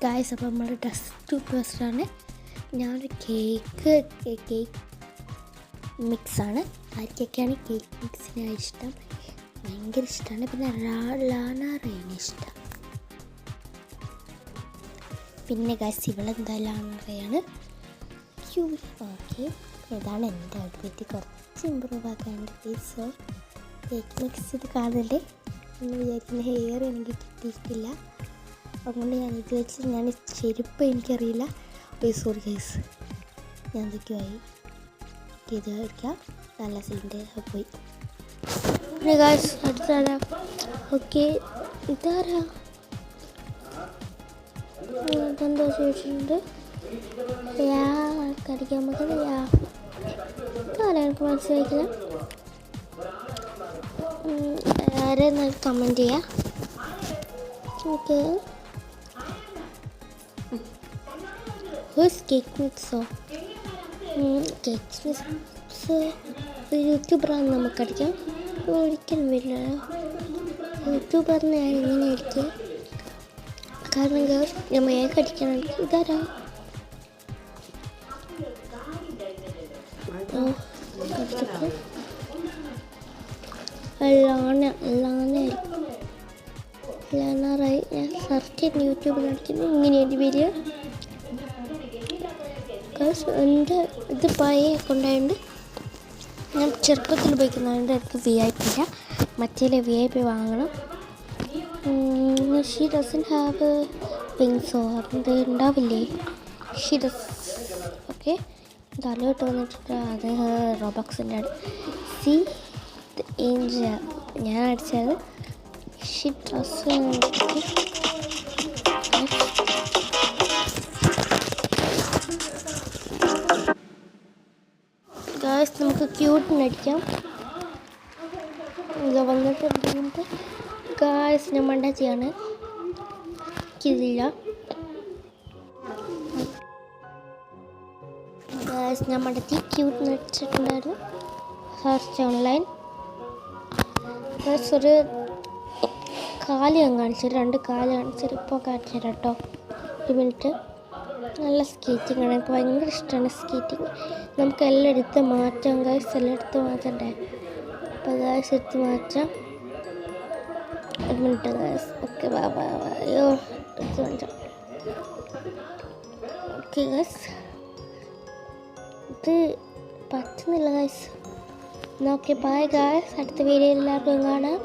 Guys, അപ്പോൾ നമ്മൾ test പേസ്റ്ററാണ്. ഞാനൊരു കേക്ക് മിക്സാണ്. ആർക്കൊക്കെയാണ് കേക്ക് മിക്സിനെ ഇഷ്ടം, ഭയങ്കര ഇഷ്ടമാണ്. പിന്നെ ലാന റേനെ ഇഷ്ടം. പിന്നെ ഗായ്സ്, ഇവളെന്താ ലാന റേയാണ്. ഓക്കെ, ഇതാണ് എൻ്റെ ഔട്ട്ഫിറ്റ്. കുറച്ച് ഇമ്പ്രൂവ് ആക്കാനുണ്ട്. സോ കേക്ക് മിക്സ് ഇത് കാണല്ലേ എന്ന് വിചാരിക്കുന്ന ഹെയർ എനിക്ക് കിട്ടിയിട്ടില്ല. അതുകൊണ്ട് ഞാൻ ഇത് വെച്ച് ഞാൻ ചെരുപ്പ് എനിക്കറിയില്ല. സോറി ഗൈസ്, ഞാൻ എന്തൊക്കെയായി ഇത് വയ്ക്കാം. നല്ല സീൻ്റെ പോയി. പിന്നെ ഗൈസ് അടുത്താരാ? ഓക്കെ, ഇതാരാ? ഇതെന്തോ ചോദിച്ചിട്ടുണ്ട്. കടിക്കാൻ പറ്റുന്നില്ല. ഇതാരാ? എനിക്ക് മനസ്സിലാക്കില്ല. ആരെന്ന് കമൻറ്റ് ചെയ്യാം. ഓക്കെ, കേക്ക് മിക്സോ? കേക്ക് മിക്സ് യൂട്യൂബറാണെന്ന് നമുക്കടിക്കാം. ഒരിക്കലും വരില്ല. യൂട്യൂബറിന് ഞാൻ ഇങ്ങനെ അടിക്കുക. കാരണം ഞാൻ മേക്ക് അടിക്കാനാണ്. ഇതാരാ? ലാനാറായി. ഞാൻ സെർച്ച് ചെയ്ത് യൂട്യൂബിൽ അടിക്കുന്നു. ഇങ്ങനെയാണ് വരിക. എൻ്റെ ഇത് പഴയ അക്കൗണ്ടായതുകൊണ്ട് ഞാൻ ചെറുപ്പത്തിൽ ഉപയോഗിക്കുന്നതുകൊണ്ട് എനിക്ക് VIP ഇല്ല. മറ്റേ VIP വാങ്ങണം. ഷീ ഡസൻ ഹാവ് വിങ്സോ അത് ഉണ്ടാവില്ലേ? She does. ഓക്കെ, തലയോട്ട് വന്നിട്ട് അത് റോബക്സിൻ്റെ സി ഏഞ്ചൽ ഞാൻ അടിച്ചത്. She does. ഗായ്സ്, നമുക്ക് ക്യൂട്ടിന് അടിക്കാം. ഇത് വന്നിട്ട് ഗായ്സ് ഞാൻ മണ്ടാച്ചിയാണ്. എനിക്കിതില്ല. ഗായ്സ്, ഞാൻ മണ്ടത്തി ക്യൂട്ടിന് അടിച്ചിട്ടുണ്ടായിരുന്നു. Search online. ഗായ്സ്, ഒരു കാല് ഞാൻ കാണിച്ചു, 2 കാല് കാണിച്ചത് ഇപ്പോൾ കാണിച്ചു തരാം കേട്ടോ. 1 മിനിറ്റ്. നല്ല സ്കേറ്റിംഗ് ആണ്. എനിക്ക് ഭയങ്കര ഇഷ്ടമാണ് സ്കേറ്റിംഗ്. നമുക്ക് എല്ലാം എടുത്ത് മാറ്റാം ഗായ്സ്. എല്ലാം എടുത്ത് മാറ്റണ്ടേ? അപ്പോൾ ഗായ്സ് എടുത്ത് മാറ്റാം. 1 മിനിറ്റ് ഗായ്സ്. ഓക്കെ, അയ്യോ എടുത്ത് മാറ്റാം. ഓക്കെ ഗായ്സ്, ഇത് പറ്റുന്നില്ല ഗായ്സ്. എന്നാൽ ഓക്കെ, ബൈ ഗായ്സ്. അടുത്ത വീഡിയോയിൽ എല്ലാവർക്കും കാണാം.